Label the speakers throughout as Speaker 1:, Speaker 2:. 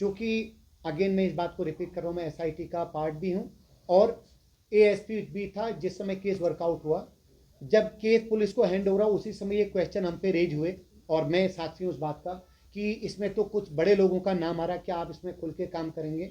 Speaker 1: चूँकि अगेन मैं इस बात को रिपीट कर रहा हूँ, मैं SIT का पार्ट भी हूँ और ASP भी था जिस समय केस वर्कआउट हुआ। जब केस पुलिस को हैंड ओवर हुआ उसी समय ये क्वेश्चन हम पे रेज हुए और मैं साक्षी हूँ उस बात का कि इसमें तो कुछ बड़े लोगों का नाम आ रहा, क्या आप इसमें खुल के काम करेंगे?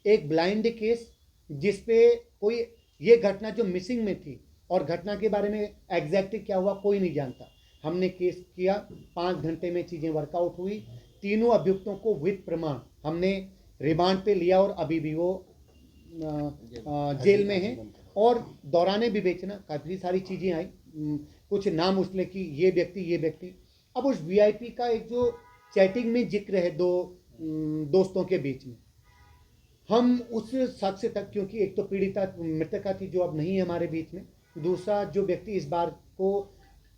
Speaker 1: एक ब्लाइंड केस जिस पे कोई, ये घटना जो मिसिंग में थी और घटना के बारे में एग्जैक्टली क्या हुआ कोई नहीं जानता। हमने केस किया, 5 घंटे में चीज़ें वर्कआउट हुई, तीनों अभियुक्तों को विद प्रमाण हमने रिमांड पे लिया और अभी भी वो जेल में है। और दौराने विवेचना काफ़ी सारी चीज़ें आई, कुछ नाम उसने कि ये व्यक्ति। अब उस VIP का एक जो चैटिंग में जिक्र है दो दोस्तों के बीच में, हम उस शख्स तक, क्योंकि एक तो पीड़िता मृतका थी जो अब नहीं है हमारे बीच में, दूसरा जो व्यक्ति इस बार को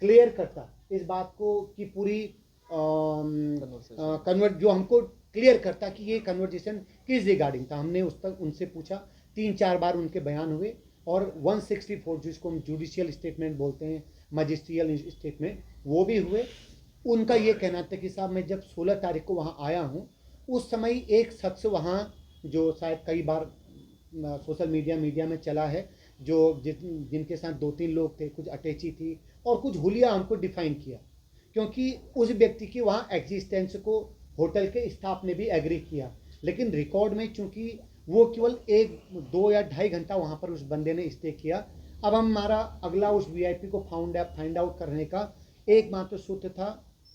Speaker 1: क्लियर करता इस बात को कि पूरी कन्वर्ट जो हमको क्लियर करता कि ये कन्वर्जेशन किस रिगार्डिंग था, हमने उस तक उनसे पूछा। 3-4 बार उनके बयान हुए और 164 जिसको हम जुडिशियल स्टेटमेंट बोलते हैं, मजिस्ट्रियल स्टेटमेंट, वो भी हुए। उनका ये कहना था कि साहब मैं जब 16 तारीख को वहाँ आया हूँ उस समय एक शख्स वहाँ जो शायद कई बार सोशल मीडिया में चला है, जो जिनके साथ 2-3 लोग थे, कुछ अटैची थी और कुछ हुलिया हमको डिफाइन किया, क्योंकि उस व्यक्ति की वहाँ एग्जिस्टेंस को होटल के स्टाफ ने भी एग्री किया, लेकिन रिकॉर्ड में चूंकि वो केवल 1-2 या 2.5 घंटा वहाँ पर उस बंदे ने स्टे किया। अब हमारा अगला उस VIP को फाइंड आउट करने का एकमात्र सूत्र था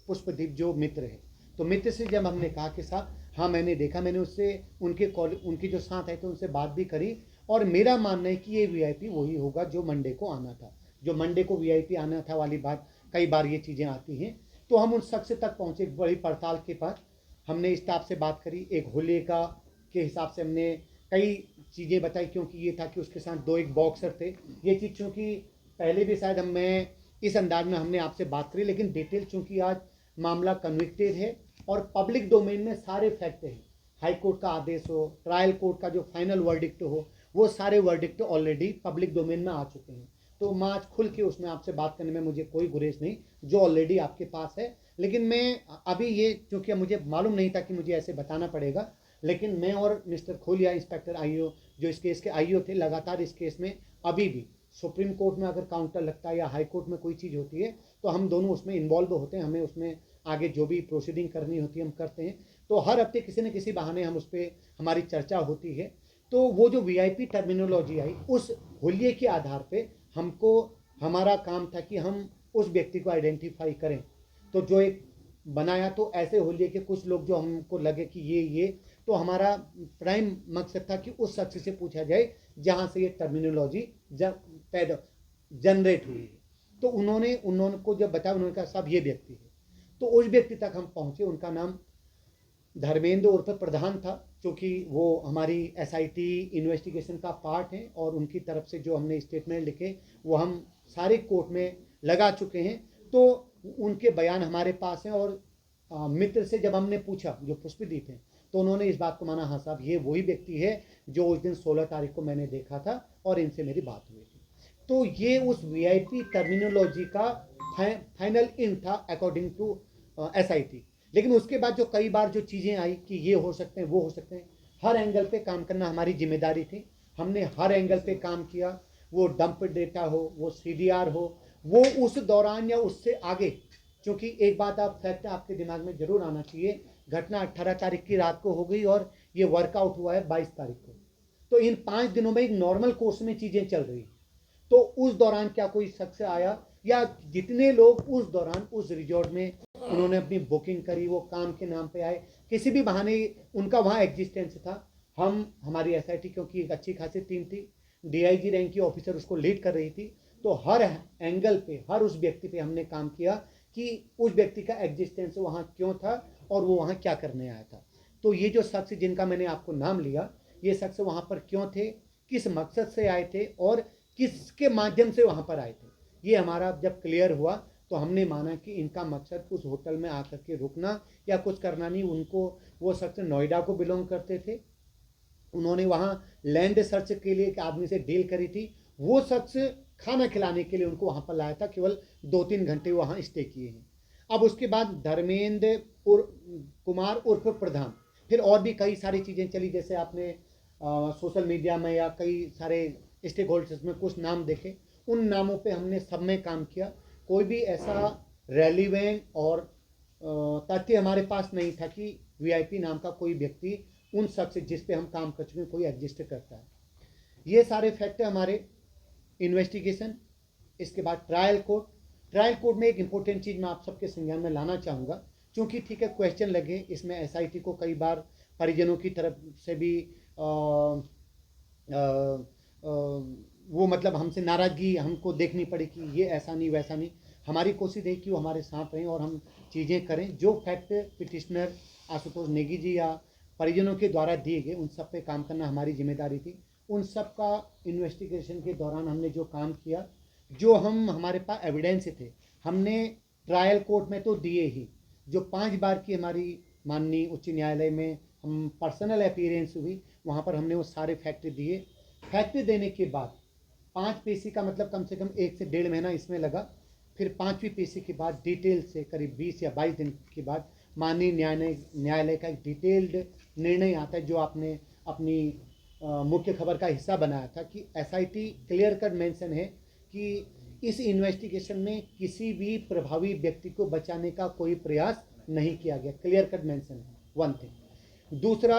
Speaker 1: पुष्पदीप जो मित्र है। तो मित्र से जब हमने कहा कि साहब हाँ मैंने देखा, मैंने उससे उनकी जो साथ है तो उनसे बात भी करी और मेरा मानना है कि ये VIP वही होगा जो मंडे को आना था, जो मंडे को VIP आना था वाली बात, कई बार ये चीज़ें आती हैं। तो हम उन शख्स तक पहुँचे, बड़ी पड़ताल के बाद हमने स्टाफ से बात करी, एक होली का के हिसाब से हमने कई चीज़ें बताई, क्योंकि ये था कि उसके साथ 2 बॉक्सर थे। ये चीज़ चूँकि पहले भी शायद मैं इस अंदाज में हमने आपसे बात करी, लेकिन डिटेल चूँकि आज मामला कन्विक्टेड है और पब्लिक डोमेन में सारे फैक्ट हैं, हाई कोर्ट का आदेश हो, ट्रायल कोर्ट का जो फाइनल वर्डिक्ट हो, वो सारे वर्डिक्ट ऑलरेडी पब्लिक डोमेन में आ चुके हैं। तो मैं आज खुल के उसमें आपसे बात करने में मुझे कोई गुरेज नहीं, जो ऑलरेडी आपके पास है। लेकिन मैं अभी ये, क्योंकि मुझे मालूम नहीं था कि मुझे ऐसे बताना पड़ेगा, लेकिन मैं और मिस्टर खोलिया, इंस्पेक्टर IO जो इस केस के IO थे, लगातार इस केस में अभी भी सुप्रीम कोर्ट में अगर काउंटर लगता है या हाई कोर्ट में कोई चीज़ होती है तो हम दोनों उसमें इन्वॉल्व होते हैं, हमें उसमें आगे जो भी प्रोसीडिंग करनी होती है हम करते हैं। तो हर हफ्ते किसी न किसी बहाने हम उस पर हमारी चर्चा होती है। तो वो जो VIP टर्मिनोलॉजी आई, उस हुलिये के आधार पे हमको, हमारा काम था कि हम उस व्यक्ति को आइडेंटिफाई करें। तो जो एक बनाया, तो ऐसे होलिये के कुछ लोग जो हमको लगे कि ये तो हमारा प्राइम मकसद था कि उस शख्स से पूछा जाए जहाँ से ये टर्मिनोलॉजी पैदा जनरेट हुई है। तो उन्होंने को जब बताया, उन्होंने कहा साहब ये व्यक्ति है। तो उस व्यक्ति तक हम पहुँचे, उनका नाम धर्मेंद्र उर्फ प्रधान था, क्योंकि वो हमारी SIT इन्वेस्टिगेशन का पार्ट है और उनकी तरफ से जो हमने स्टेटमेंट लिखे वो हम सारे कोर्ट में लगा चुके हैं। तो उनके बयान हमारे पास हैं और मित्र से जब हमने पूछा जो पुष्पदीप हैं, तो उन्होंने इस बात को माना, हाँ साहब ये वही व्यक्ति है जो उस दिन 16 तारीख को मैंने देखा था और इनसे मेरी बात हुई थी। तो ये उस VIP टर्मिनोलॉजी का फाइनल इन था अकॉर्डिंग टू SIT। लेकिन उसके बाद जो कई बार जो चीज़ें आई कि ये हो सकते हैं, वो हो सकते हैं, हर एंगल पे काम करना हमारी जिम्मेदारी थी। हमने हर एंगल पे काम किया, वो डंप डेटा हो, वो CDR हो, वो उस दौरान या उससे आगे। क्योंकि एक बात आप फैक्ट आपके दिमाग में जरूर आना चाहिए, घटना 18 तारीख की रात को हो गई और ये वर्कआउट हुआ है 22 तारीख को। तो इन 5 दिनों में एक नॉर्मल कोर्स में चीज़ें चल रही। तो उस दौरान क्या कोई शख्स आया, या जितने लोग उस दौरान उस रिजॉर्ट में उन्होंने अपनी बुकिंग करी, वो काम के नाम पे आए, किसी भी बहाने उनका वहाँ एग्जिस्टेंस था। हमारी SIT क्योंकि एक अच्छी खासी टीम थी, DIG रैंक की ऑफिसर उसको लीड कर रही थी, तो हर एंगल पे, हर उस व्यक्ति पे हमने काम किया कि उस व्यक्ति का एग्जिस्टेंस वहाँ क्यों था और वो वहाँ क्या करने आया था। तो ये जो शख्स जिनका मैंने आपको नाम लिया, ये शख्स वहाँ पर क्यों थे, किस मकसद से आए थे और किसके माध्यम से वहाँ पर आए थे, ये हमारा जब क्लियर हुआ तो हमने माना कि इनका मकसद उस होटल में आकर के रुकना या कुछ करना नहीं। उनको, वो शख्स नोएडा को बिलोंग करते थे, उन्होंने वहाँ लैंड सर्च के लिए एक आदमी से डील करी थी, वो शख्स खाना खिलाने के लिए उनको वहाँ पर लाया था, केवल 2-3 घंटे वहाँ स्टे किए हैं। अब उसके बाद धर्मेंद्र कुमार उर्फ प्रधान, फिर और भी कई सारी चीज़ें चली, जैसे आपने सोशल मीडिया में या कई सारे स्टेक होल्डर्स में कुछ नाम देखे, उन नामों पे हमने सब में काम किया। कोई भी ऐसा रेलिवेंट और तथ्य हमारे पास नहीं था कि वीआईपी नाम का कोई व्यक्ति उन शख्स जिस पे हम काम कर चुके हैं कोई एग्जिस्ट करता है। ये सारे फैक्ट है हमारे इन्वेस्टिगेशन। इसके बाद ट्रायल कोर्ट। ट्रायल कोर्ट में एक इंपॉर्टेंट चीज़ मैं आप सबके संज्ञान में लाना चाहूँगा, क्योंकि ठीक है क्वेश्चन लगे इसमें एसआईटी को कई बार परिजनों की तरफ से भी वो मतलब हमसे नाराज़गी हमको देखनी पड़ी कि ये ऐसा नहीं वैसा नहीं। हमारी कोशिश है कि वो हमारे साथ रहें और हम चीज़ें करें। जो फैक्ट पिटिशनर आशुतोष नेगी जी या परिजनों के द्वारा दिए गए उन सब पे काम करना हमारी जिम्मेदारी थी। उन सब का इन्वेस्टिगेशन के दौरान हमने जो काम किया, जो हमारे पास एविडेंस थे, हमने ट्रायल कोर्ट में तो दिए ही। जो 5 बार की हमारी माननीय उच्च न्यायालय में हम पर्सनल अपीयरेंस हुई, वहाँ पर हमने वो सारे फैक्ट दिए। फैक्ट देने के बाद 5 पेशी का मतलब कम से कम 1 से 1.5 महीना इसमें लगा। फिर 5वीं पेशी के बाद डिटेल से करीब 20 या 22 दिन के बाद माननीय न्यायालय का एक डिटेल्ड निर्णय आता है, जो आपने अपनी मुख्य खबर का हिस्सा बनाया था कि एसआईटी क्लियर कट मेंशन है कि इस इन्वेस्टिगेशन में किसी भी प्रभावी व्यक्ति को बचाने का कोई प्रयास नहीं किया गया। क्लियर कट मेंशन है, वन थिंग। दूसरा,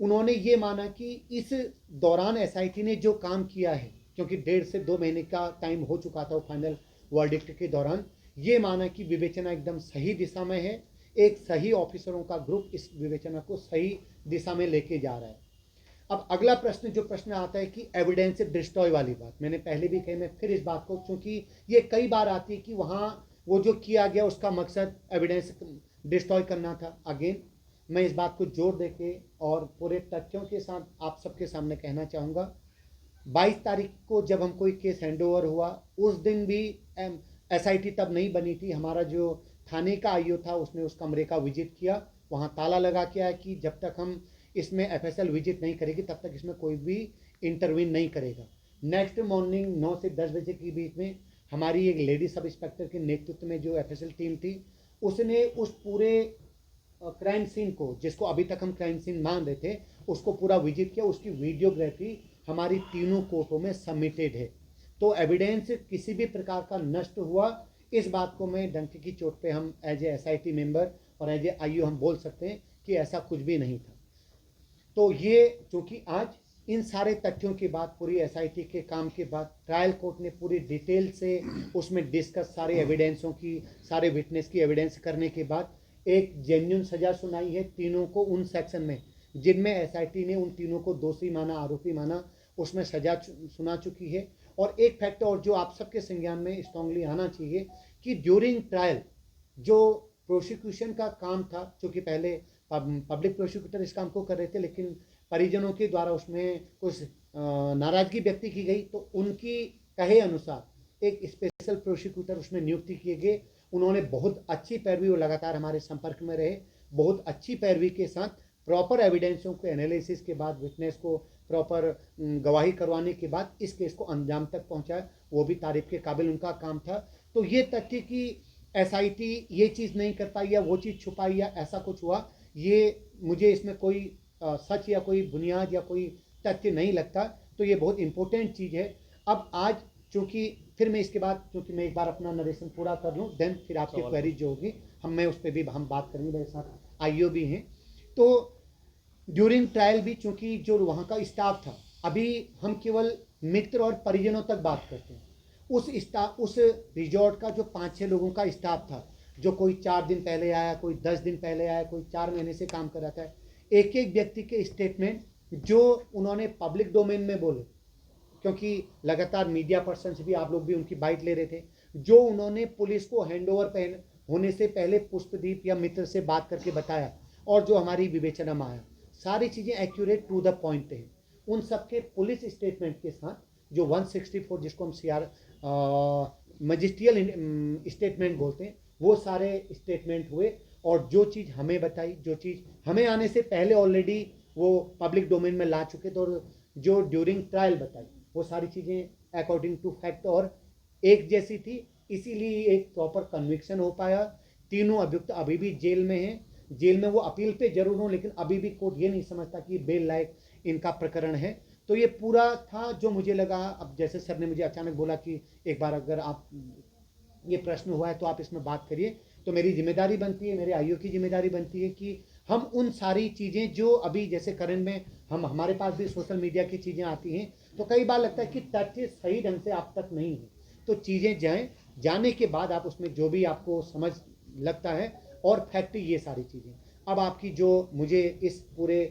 Speaker 1: उन्होंने ये माना कि इस दौरान एसआईटी ने जो काम किया है, क्योंकि 1.5 से 2 महीने का टाइम हो चुका था वो फाइनल वर्डिक्ट के दौरान, ये माना कि विवेचना एकदम सही दिशा में है। एक सही ऑफिसरों का ग्रुप इस विवेचना को सही दिशा में लेके जा रहा है। अब अगला प्रश्न जो प्रश्न आता है कि एविडेंस डिस्ट्रॉय वाली बात, मैंने पहले भी कही, मैं फिर इस बात को, क्योंकि ये कई बार आती है कि वहाँ वो जो किया गया उसका मकसद एविडेंस डिस्ट्रॉय करना था। अगेन मैं इस बात को जोर देके और पूरे तथ्यों के साथ आप सबके सामने कहना चाहूँगा, 22 तारीख को जब हम कोई केस हैंडओवर हुआ, उस दिन भी एसआईटी तब नहीं बनी थी। हमारा जो थाने का आईओ था उसने उस कमरे का विजिट किया, वहाँ ताला लगा के आया कि जब तक हम इसमें एफएसएल विजिट नहीं करेगी तब तक इसमें कोई भी इंटरवीन नहीं करेगा। नेक्स्ट मॉर्निंग 9 से 10 बजे के बीच में हमारी एक लेडी सब इंस्पेक्टर के नेतृत्व में जो एफएसएल टीम थी, उसने उस पूरे क्राइम सीन को, जिसको अभी तक हम क्राइम सीन मान रहे थे, उसको पूरा विजिट किया। उसकी वीडियोग्राफी हमारी तीनों कोर्टों में सबमिटेड है। तो एविडेंस किसी भी प्रकार का नष्ट हुआ, इस बात को मैं डंके की चोट पे हम एज ए एसआईटी मेंबर और एज ए आईओ हम बोल सकते हैं कि ऐसा कुछ भी नहीं था। तो ये चूँकि आज इन सारे तथ्यों के बाद, पूरी एसआईटी के काम के बाद, ट्रायल कोर्ट ने पूरी डिटेल से उसमें डिस्कस सारे एविडेंसों की, सारे विटनेस की एविडेंस करने के बाद एक जेन्युइन सज़ा सुनाई है तीनों को। उन सेक्शन में जिनमें एसआईटी ने उन तीनों को दोषी माना, आरोपी माना, उसमें सज़ा सुना चुकी है। और एक फैक्ट और जो आप सबके संज्ञान में स्ट्रांगली आना चाहिए कि ड्यूरिंग ट्रायल जो प्रोसिक्यूशन का काम था, चूँकि पहले पब्लिक प्रोसिक्यूटर इस काम को कर रहे थे, लेकिन परिजनों के द्वारा उसमें कुछ नाराज़गी व्यक्त की गई, तो उनकी कहे अनुसार एक स्पेशल प्रोसिक्यूटर उसमें नियुक्ति किए गए। उन्होंने बहुत अच्छी पैरवी, वो लगातार हमारे संपर्क में रहे, बहुत अच्छी पैरवी के साथ प्रॉपर एविडेंसों के एनालिसिस के बाद, विटनेस को प्रॉपर गवाही करवाने के बाद इस केस को अंजाम तक पहुंचाया। वो भी तारीफ के काबिल उनका काम था। तो ये तथ्य कि एसआईटी ये चीज़ नहीं कर पाई या वो चीज़ छुपाई या ऐसा कुछ हुआ, ये मुझे इसमें कोई सच या कोई बुनियाद या कोई तथ्य नहीं लगता। तो ये बहुत इंपॉर्टेंट चीज़ है। अब आज चूँकि फिर मैं इसके बाद, क्योंकि मैं एक बार अपना नरेशन पूरा कर लूँ, देन फिर आपकी क्वेरी जो होगी मैं उस पर भी हम बात करेंगे। मेरे साथ आईओ भी हैं। तो ड्यूरिंग ट्रायल भी चूँकि जो वहाँ का स्टाफ था, अभी हम केवल मित्र और परिजनों तक बात करते हैं। उस रिजॉर्ट का जो 5-6 लोगों का स्टाफ था, जो कोई 4 दिन पहले आया, कोई 10 दिन पहले आया, कोई 4 महीने से काम कर रहा था, एक एक व्यक्ति के स्टेटमेंट जो उन्होंने पब्लिक डोमेन में बोले, क्योंकि लगातार मीडिया पर्सन भी, आप लोग भी उनकी बाइट ले रहे थे, जो उन्होंने पुलिस को हैंडओवर होने से पहले पुष्पदीप या मित्र से बात करके बताया और जो हमारी विवेचना में आया, सारी चीज़ें एक्यूरेट टू द पॉइंट हैं। उन सबके पुलिस स्टेटमेंट के साथ जो 164, जिसको हम सीआर मजिस्ट्रियल स्टेटमेंट बोलते हैं, वो सारे स्टेटमेंट हुए। और जो चीज़ हमें बताई, जो चीज़ हमें आने से पहले ऑलरेडी वो पब्लिक डोमेन में ला चुके थे, और जो ड्यूरिंग ट्रायल बताई, वो सारी चीज़ें अकॉर्डिंग टू फैक्ट और एक जैसी थी। इसीलिए एक प्रॉपर कन्विक्शन हो पाया। तीनों अभियुक्त अभी भी जेल में हैं। जेल में वो अपील पे जरूर हों, लेकिन अभी भी कोर्ट ये नहीं समझता कि बेल लायक इनका प्रकरण है। तो ये पूरा था जो मुझे लगा। अब जैसे सर ने मुझे अचानक बोला कि एक बार अगर आप ये प्रश्न हुआ है तो आप इसमें बात करिए, तो मेरी जिम्मेदारी बनती है, मेरे आईओ की जिम्मेदारी बनती है कि हम उन सारी चीज़ें जो अभी जैसे करंट में हमारे पास भी सोशल मीडिया की चीज़ें आती हैं, तो कई बार लगता है कि तथ्य सही ढंग से आप तक नहीं है, तो चीज़ें जाएं, जाने के बाद आप उसमें जो भी आपको समझ लगता है और फैक्ट ये सारी चीज़ें। अब आपकी जो मुझे इस पूरे